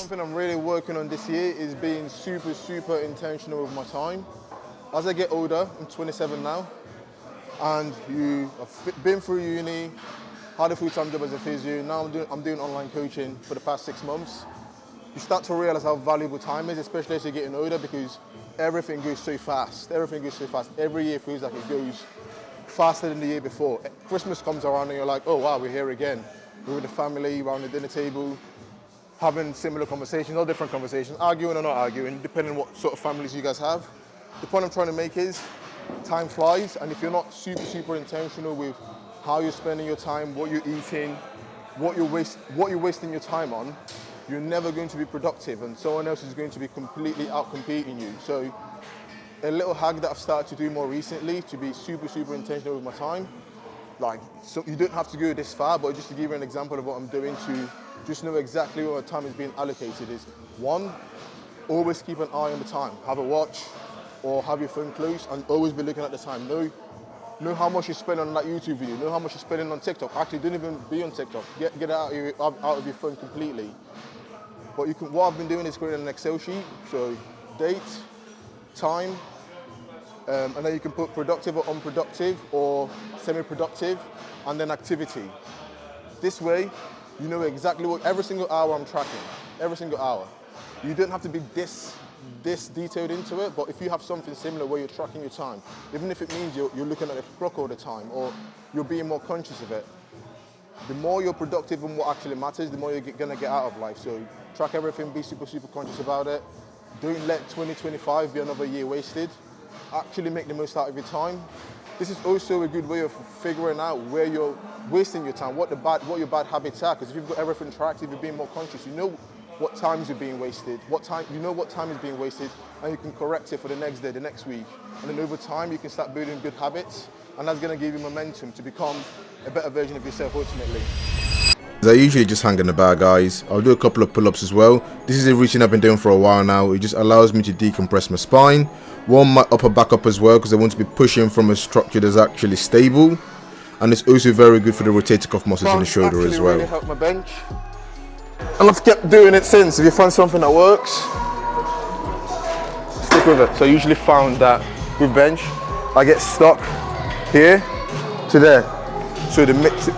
Something I'm really working on this year is being super intentional with my time. As I get older, I'm 27 now, and I've been through uni, had a full-time job as a physio, now I'm doing online coaching for the past 6 months. You start to realize how valuable time is, especially as you're getting older, because everything goes so fast. Everything goes so fast. Every year feels like it goes faster than the year before. Christmas comes around and you're like, oh wow, we're here again. We're with the family, around the dinner table, having similar conversations, or different conversations, arguing or not arguing, depending on what sort of families you guys have. The point I'm trying to make is, time flies, and if you're not super intentional with how you're spending your time, what you're eating, what you're wasting your time on, you're never going to be productive, and someone else is going to be completely out-competing you. So a little hack that I've started to do more recently to be super intentional with my time, so you don't have to go this far, but just to give you an example of what I'm doing to just know exactly where my time is being allocated is, one, always keep an eye on the time. Have a watch or have your phone close and always be looking at the time. Know how much you spend on that YouTube video, know how much you're spending on TikTok. Actually, don't even be on TikTok. Get it out of your phone completely. But what I've been doing is creating an Excel sheet. So date, time, and then you can put productive or unproductive or semi-productive, and then activity. This way, you know exactly what every single hour I'm tracking, every single hour. You don't have to be this detailed into it, but if you have something similar where you're tracking your time, even if it means you're looking at the clock all the time, or you're being more conscious of it, the more you're productive in what actually matters, the more you're gonna get out of life. So track everything, be super conscious about it. Don't let 2025 be another year wasted. Actually make the most out of your time. This is also a good way of figuring out where you're wasting your time, what your bad habits are, because if you've got everything tracked, if you're being more conscious, you know what times are being wasted, what time is being wasted, and you can correct it for the next day, the next week. And then over time, you can start building good habits, and that's gonna give you momentum to become a better version of yourself ultimately. I usually just hang in the bar, guys. I'll do a couple of pull-ups as well. This is a routine I've been doing for a while now. It just allows me to decompress my spine, warm my upper back up as well, because I want to be pushing from a structure that's actually stable. And it's also very good for the rotator cuff muscles in the shoulder as well. Really helped my bench. And I've kept doing it since. If you find something that works, stick with it. So I usually found that with bench, I get stuck here to there. So the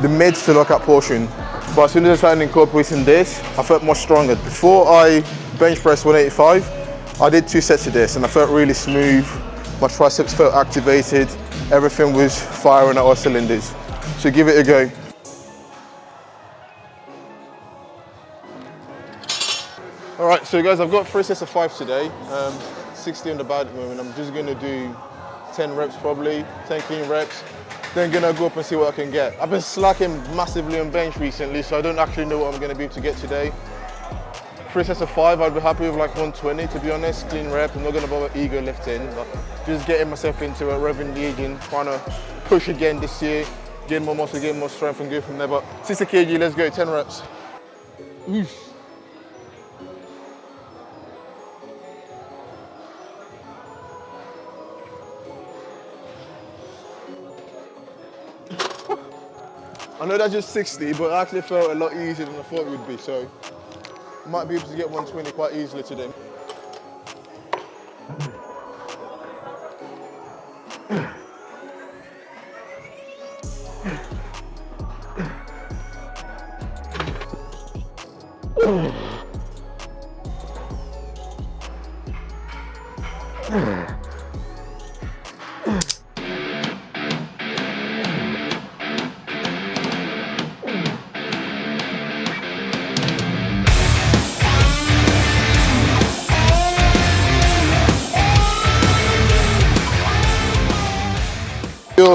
mid to lockout portion. But as soon as I started incorporating this, I felt much stronger. Before I bench pressed 185, I did 2 sets of this and I felt really smooth. My triceps felt activated. Everything was firing at all cylinders. So give it a go. All right, so guys, I've got 3 sets of 5 today. 60 on the bar at the moment. I'm just gonna do 10 reps probably, 10 clean reps. Then gonna go up and see what I can get. I've been slacking massively on bench recently, so I don't actually know what I'm gonna be able to get today. 3 sets of 5, I'd be happy with like 120 to be honest, clean rep. I'm not gonna bother ego lifting, but just getting myself into it, revving the engine, trying to push again this year, gain more muscle, gain more strength and go from there. But 60 kg, let's go, 10 reps. Oof. I know that's just 60, but it actually felt a lot easier than I thought it would be, so I might be able to get 120 quite easily today.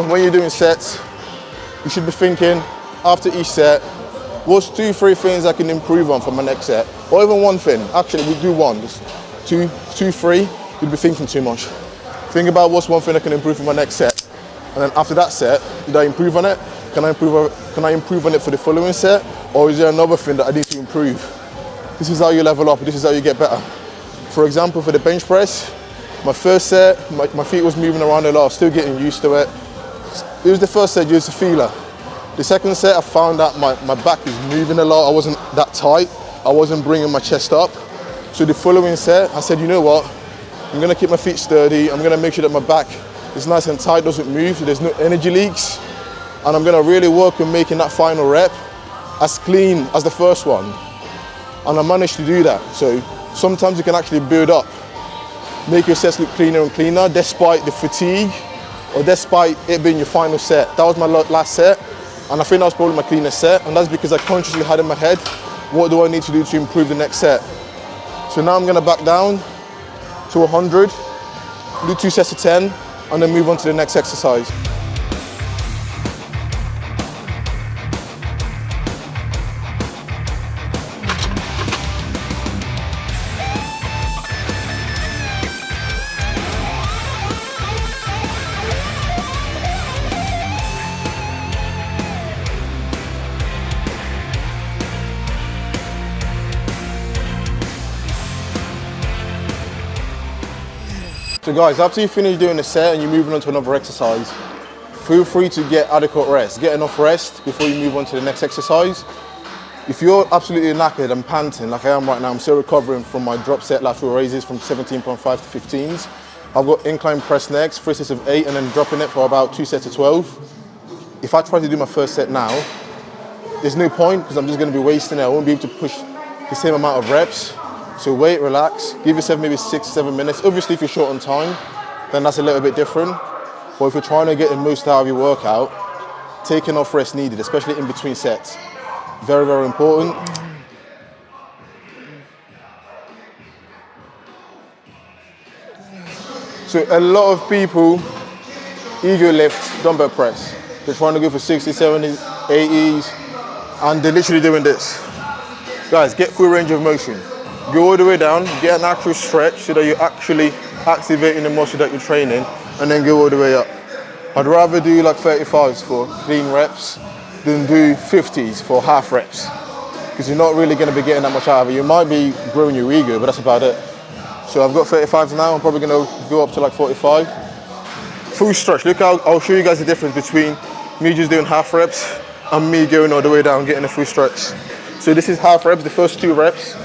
When you're doing sets, you should be thinking after each set, what's 2-3 things I can improve on for my next set? Or even one thing. Actually, we do one. Just 2-3, you'd be thinking too much. Think about what's one thing I can improve for my next set. And then after that set, did I improve on it? Can I improve on it for the following set? Or is there another thing that I need to improve? This is how you level up. This is how you get better. For example, for the bench press, my first set, my feet was moving around a lot. I was still getting used to it. It was the first set, used a feeler. The second set, I found that my back is moving a lot. I wasn't that tight. I wasn't bringing my chest up. So the following set, I said, you know what? I'm gonna keep my feet sturdy. I'm gonna make sure that my back is nice and tight, doesn't move, so there's no energy leaks. And I'm gonna really work on making that final rep as clean as the first one. And I managed to do that. So sometimes you can actually build up, make your sets look cleaner and cleaner despite the fatigue or despite it being your final set. That was my last set, and I think that was probably my cleanest set, and that's because I consciously had in my head, what do I need to do to improve the next set? So now I'm gonna back down to 100, do 2 sets of 10, and then move on to the next exercise. So guys, after you finish doing the set and you're moving on to another exercise, feel free to get adequate rest. Get enough rest before you move on to the next exercise. If you're absolutely knackered and panting like I am right now, I'm still recovering from my drop set lateral raises from 17.5 to 15s. I've got incline press next, 3 sets of 8 and then dropping it for about 2 sets of 12. If I try to do my first set now, there's no point because I'm just going to be wasting it. I won't be able to push the same amount of reps. So wait, relax, give yourself maybe 6-7 minutes. Obviously if you're short on time, then that's a little bit different. But if you're trying to get the most out of your workout, take enough rest needed, especially in between sets. Very, very important. So a lot of people ego lift dumbbell press. They're trying to go for 60s, 70s, 80s, and they're literally doing this. Guys, get full range of motion. Go all the way down, get an actual stretch so that you're actually activating the muscle that you're training, and then go all the way up. I'd rather do like 35s for clean reps than do 50s for half reps, because you're not really going to be getting that much out of it. You might be growing your ego, but that's about it. So I've got 35s now, I'm probably going to go up to like 45. Full stretch. Look how I'll show you guys the difference between me just doing half reps and me going all the way down, getting a full stretch. So this is half reps, the first 2 reps.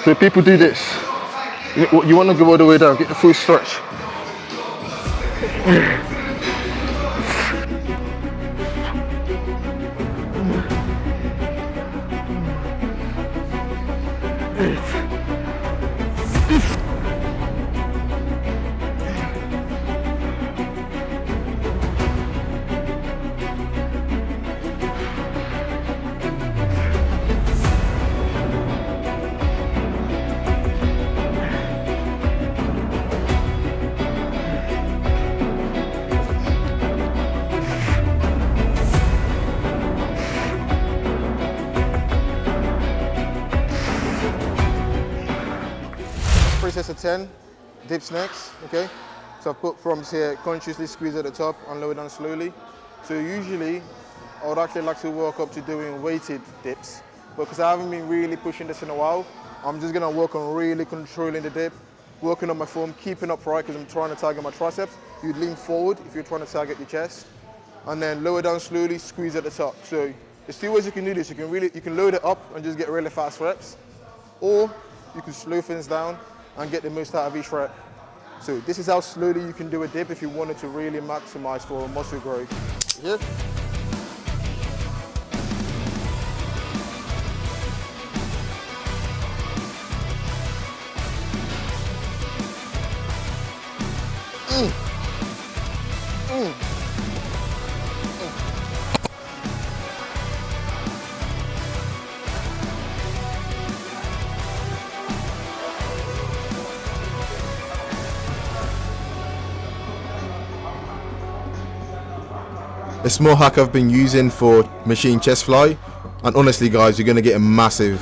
So people do this. You want to go all the way down, get the full stretch. Sets of 10, dips next, okay? So I've put prompts here, consciously squeeze at the top and lower down slowly. So usually, I would actually like to work up to doing weighted dips, but because I haven't been really pushing this in a while, I'm just gonna work on really controlling the dip, working on my form, keeping upright because I'm trying to target my triceps. You'd lean forward if you're trying to target your chest, and then lower down slowly, squeeze at the top. So there's 2 ways you can do this. You can load it up and just get really fast reps, or you can slow things down and get the most out of each rep. So this is how slowly you can do a dip if you wanted to really maximize for muscle growth. Here. A small hack I've been using for machine chest fly, and honestly guys, you're going to get a massive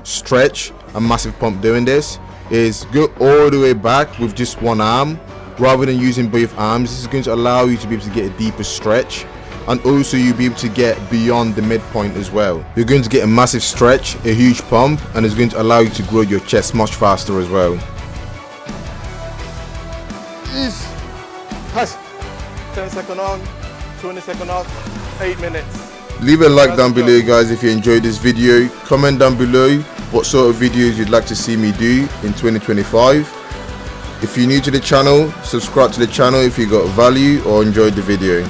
stretch, a massive pump doing this, is go all the way back with just one arm rather than using both arms. This is going to allow you to be able to get a deeper stretch, and also you'll be able to get beyond the midpoint as well. You're going to get a massive stretch, a huge pump, and it's going to allow you to grow your chest much faster as well. 10 second on, 20 second off, 8 minutes. Leave a like down below guys if you enjoyed this video. Comment down below what sort of videos you'd like to see me do in 2025. If you're new to the channel, subscribe to the channel if you got value or enjoyed the video.